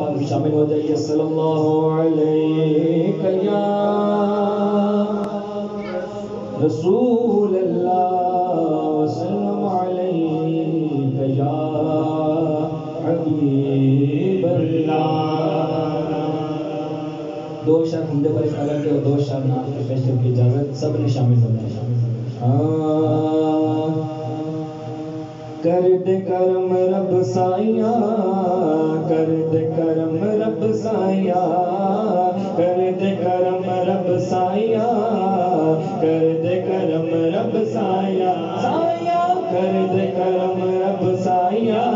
پاک میں شامل ہو جائیے. صلی اللہ علیہ یا رسول اللہ وسلم علیہ یا حبیب اللہ. دو شعر حمد پر ادا کے اور دو شعر نعت کے پیش کی اجازت. سب نے شامل ہونا ہے. کر دے کرم رب سائیاں, کر دے کرم رب سائیاں, کر دے کرم رب سائیاں, کر دے کرم رب سائیاں, سائیاں کر دے کرم رب سائیاں,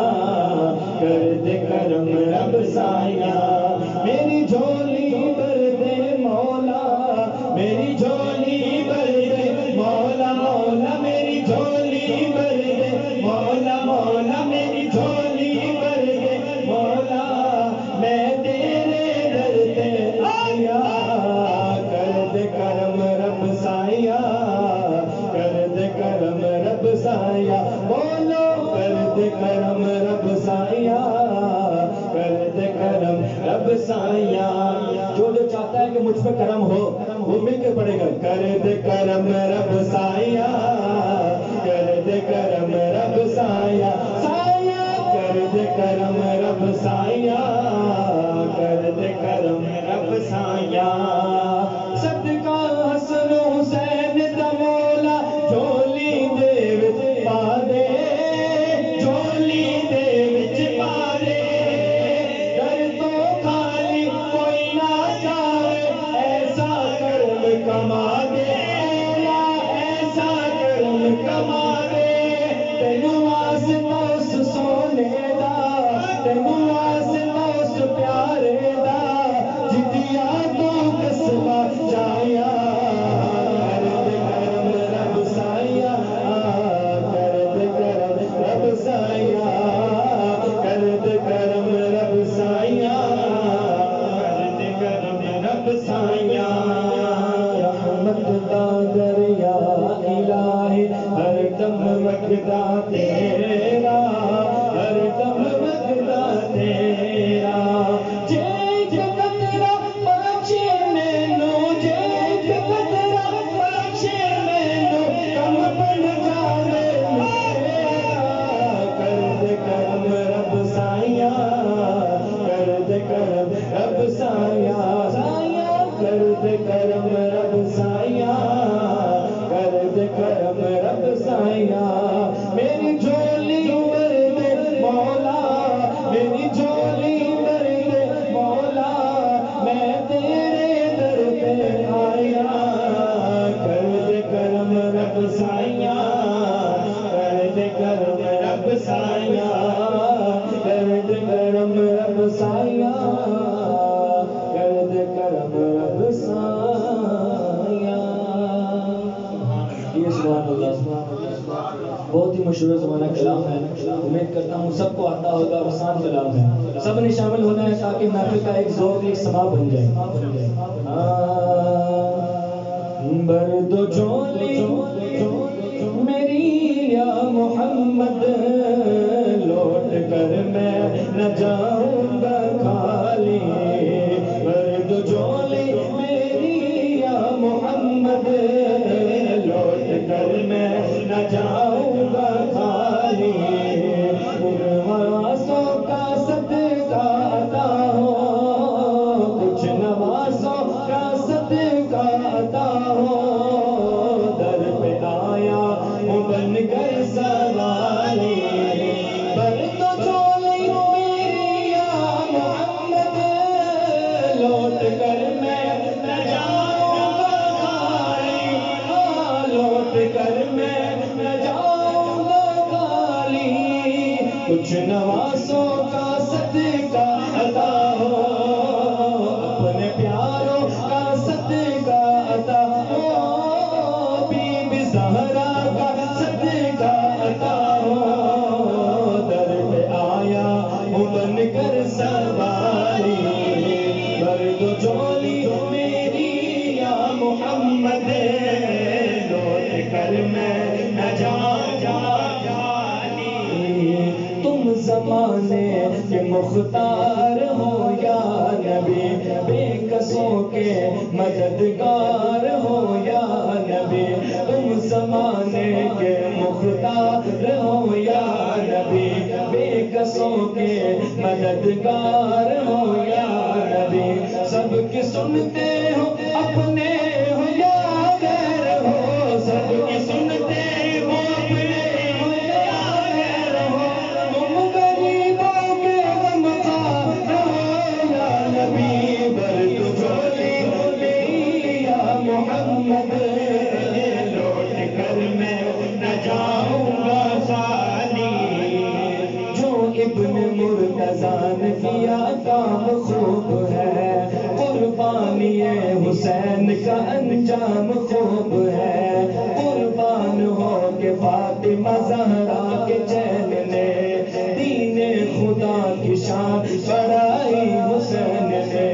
کر دے کرم رب سائیاں. میری جھولی بھر دے مولا, میری جھولی بھر دے مولا, مولا میری جھولی بھر دے مولا, مولا میری جھولی بھر دے مولا. میں تیرے در پہ آیا, کر دے کرم رب سائیاں, کر دے کرم رب سائیاں. بولو کر دے کرم رب سائیاں, کر دے کرم رب سائیاں. جو چاہتا ہے کہ مجھ پہ کرم ہو وہ مل کے پڑے گا. کر دے کرم رب سائیاں, کر دے کرم رب سائیاں, سائیاں کر دے کرم رب سائیاں, کر دے کرم رب سائیاں. صدقہ حسن حسین دا مولا جھولی دے وچ پا دے, جھولی دے وچ پا دے. در تو خالی کوئی نہ جاوے, ایسا کرم کما دے مولا, ایسا کرم کما دے. تینوں واسطہ اس سونے دا, تینوں واسطہ اس پیارے دا, جتیا تو قسمہ چاہیا. کر دے کرم رب سائیاں, کر دے کرم رب سائیاں, کر دے کرم رب سائیاں, کر دے کرم رب سائیاں. رحمت دا دریا الہی ہر دم وگدا تیرا, ہر دم وگدا تیرا. جے قطرہ بخشے مینوں, جے قطرہ بخشے مینوں, کم بن جاوے میرا. کر دے کرم رب سائیاں, کر دے کرم رب سائیاں, سائیاں کر دے کرم رب سائیاں, کر دے کرم رب سائیاں. میری جھولی بھر دے مولا, میری جھولی بھر دے مولا, میں تیرے در پہ آیا. کر دے کرم رب سائیاں, کر دے کرم رب سائیاں, کر دے کرم رب سائیاں, کر دے کرم رب سائیاں. یہ سبحان اللہ بہت ہی مشہور زمانہ کلام ہے. امید کرتا ہوں سب کو آتا ہوگا, آسان کلام ہے. سب نے شامل ہونا ہے تاکہ محفل کا ایک ذوق, ایک سما بن جائے. برد و جھولی میری یا محمد, لوٹ کر میں نہ جاؤں گا خالی. برد و جھولی میری یا محمد, لوٹ کر میں نہ جاؤں گا خالی. ان نوازوں کا صدقہ عطا ہو, کچھ نوازوں کا صدقہ عطا ہو. در پہ آیا ہوں بن کر سوالی. برد و جھولی میری یا محمد, لوٹ کر میں نہ جاؤں گا خالی. لوٹ کر میں نہ جاؤں گا خالی. کچھ نوازوں کا صدقہ عطا ہو, اپنے پیاروں کا صدقہ عطا ہو. بی بی زہرا کا صدقہ عطا ہو. در پہ آیا ہوں بن کر سواری. برد و جھولی میری یا محمد, لوٹ کر میں نہ جاؤں گا خالی. تم زمانے کے مختار ہو کے مددگار ہو یا نبی، تم زمانے کے مختار ہو یا نبی، بے کسوں کے مددگار ہو یا نبی، سب کی سنتے ہو اپنے ہو یا غیر ہو، سب کی سنتے ہو اپنے ہو یا غیر ہو، تم غریبوں کے غمخوار ہو یا نبی، برد جھولی لے یا محمد، لوٹ کر میں نہ جاؤں گا خالی، جو ابن مرتضیٰ نے کیا کام خوب ہے، قربانی حسین کا انجام خوب ہے، قربان ہو کے فاطمہ زہرا کے چین نے دین خدا کی شان بڑھائی، حسین نے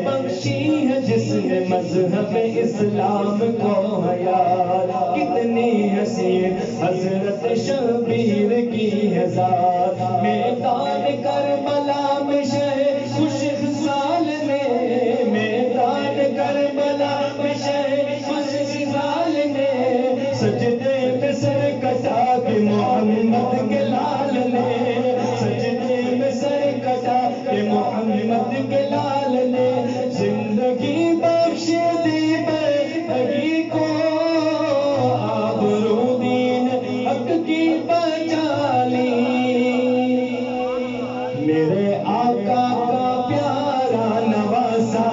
بخشی ہے جس نے مذہب اسلام کو حیات، کتنی حسین حضرت شبیر کی ہے ذات، میدان کربلا میں شہ خوش خصال نے، میدان کربلا میں شہ خوش خصال نے، سجدے میں سر کٹا کے محمد کے لال نے، سجدے میں سر کٹا کے محمد کے لال نے، زندگی بخش دی بندگی کو، آبرو دین حق کی بچا لی، میرے آقا کا پیارا نواسا،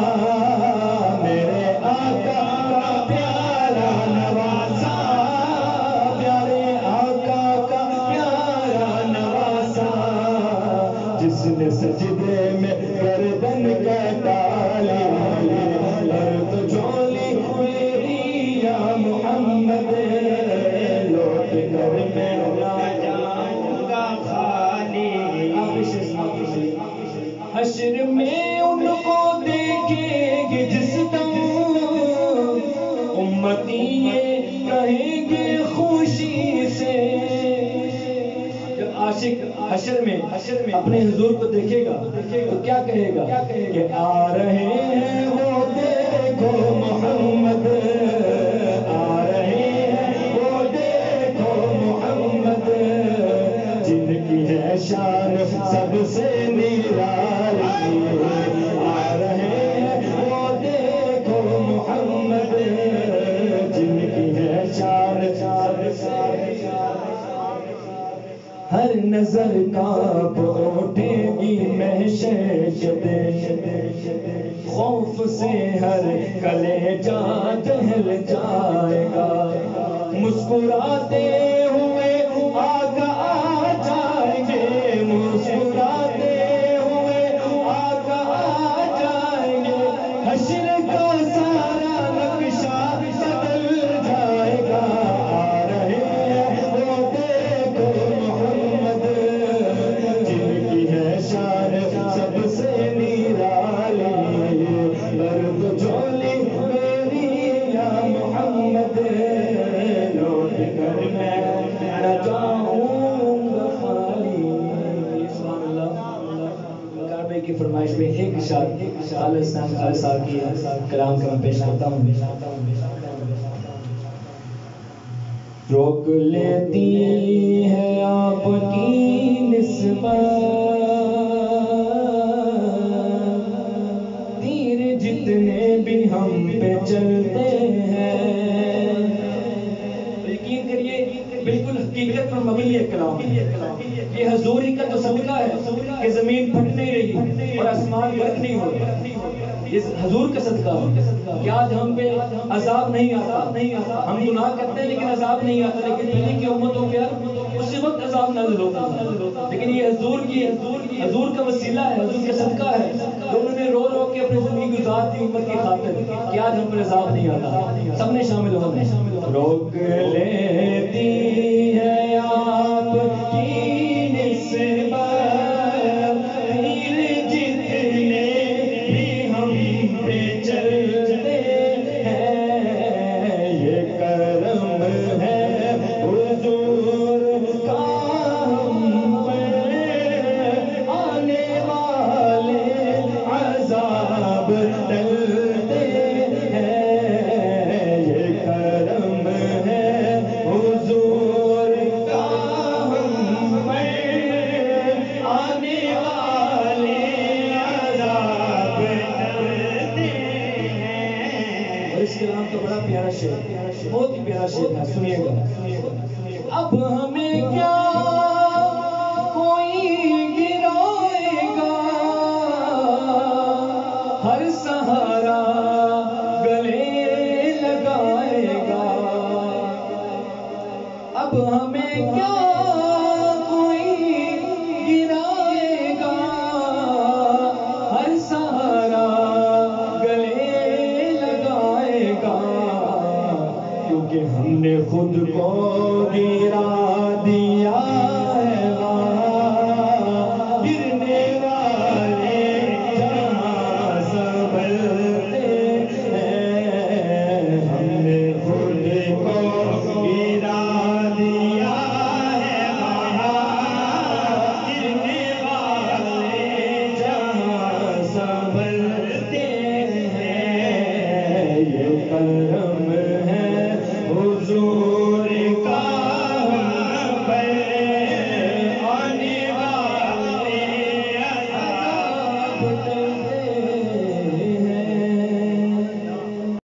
میرے آقا کا پیارا نواسا، پیارے آقا کا پیارا نواسا، جس نے سجدے میں گردن کٹا لی، درد جھولی میری یا محمد، لوٹ کر میں نہ جاؤں گا خالی، حشر میں ان کو دیکھیں گے جس دم، امتی یہ کہیں گے خوشی سے، جب عاشق حشر میں اپنے حضور کو دیکھے گا تو کیا کہے گا کہ آ رہے ہیں وہ دیکھو محمد، آ رہے ہیں وہ دیکھو محمد، جن کی ہے شان سب سے نرالی، آ رہے ہیں وہ دیکھو محمد، جن کی ہے شان سب سے، ہر نظر کانپ اٹھے گی محشر خوف سے، ہر کلیجہ دہل جائے گا، مسکراتے ہوئے آقا آ جائیں گے، مسکراتے ہوئے آقا آ جائیں گے، حشر کا سارا نقشہ بدل جائے گا، آ رہے ہیں وہ دیکھو محمد، جن کی ہے شان سب سے نرالی، درد جھولی میری یا محمد، لوٹ کر میں نہ جاؤں گا خالی، سبحان اللہ۔ کعبے کی فرمائش میں ایک اشارہ خالص صاحب کی کلام کا میں پیش کرتا ہوں، روک لیتی ہے آپ کی نسبت، تیر جتنے بھی ہم پہ چلتے ہیں، یقین کریے بالکل حقیقت پر مبنی ہے کلام، یہ حضوری کا تو صدقہ ہے کہ زمین پھٹ نہیں رہی اور آسمان غرق نہیں ہو رہا، یہ حضور کا صدقہ ہے کہ آج ہم پہ عذاب نہیں آتا، ہم گناہ کرتے ہیں لیکن عذاب نہیں آتا، لیکن پہلے کی امتوں پہ اسی وقت عذاب نازل ہوتا تھا، لیکن یہ حضور کا وسیلہ ہے، حضور کا صدقہ ہے، انہوں نے رو رو کے اپنی زندگی گزار دی امت کی خاطر کہ آج ہم پر عذاب نہیں آتا، سب نے شامل ہونا، روک لیتی ہے آپ کی نسبت، آنے والے عذاب ٹلتے شعر، بہت ہی پیارا شعر ہے، سنیے گا۔ اب ہمیں کیا کوئی گرائے گا، ہر سہارا گلے لگائے گا۔ اب ہمیں کیا